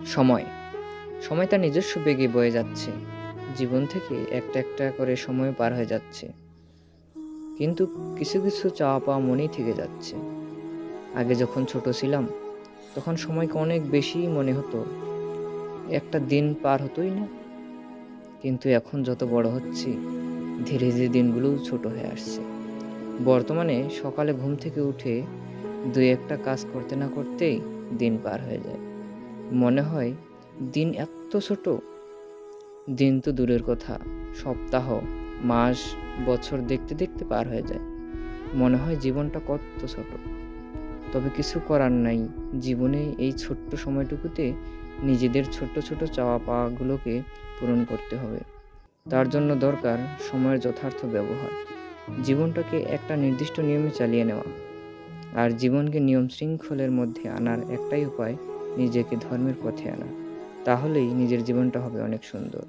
সময় সময় তার নিজস্ব বেগে বয়ে যাচ্ছে। জীবন থেকে একটা একটা করে সময় পার হয়ে যাচ্ছে, কিন্তু কিছু কিছু চাওয়া পাওয়া মনেই থেকে যাচ্ছে। আগে যখন ছোট ছিলাম, তখন সময়কে অনেক বেশি মনে হতো, একটা দিন পার হতোই না। কিন্তু এখন যত বড় হচ্ছি, ধীরে ধীরে দিনগুলোও ছোট হয়ে আসছে। বর্তমানে সকালে ঘুম থেকে উঠে দুই একটা কাজ করতে না করতেই দিন পার হয়ে যায়। মনে হয় দিন এত ছোট। দিন তো দূরের কথা, সপ্তাহ, মাস, বছর দেখতে দেখতে পার হয়ে যায়। মনে হয় জীবনটা কত ছোট। তবে কিছু করার নাই। জীবনে এই ছোট্ট সময়টুকুতে নিজেদের ছোট্ট ছোট চাওয়া পাওয়াগুলোকে পূরণ করতে হবে। তার জন্য দরকার সময়ের যথার্থ ব্যবহার। জীবনটাকে একটা নির্দিষ্ট নিয়মে চালিয়ে নেওয়া। আর জীবনকে নিয়ম শৃঙ্খলের মধ্যে আনার একটাই উপায়, নিজেকে ধর্মের পথে আনা। তাহলেই নিজের জীবনটা হবে অনেক সুন্দর।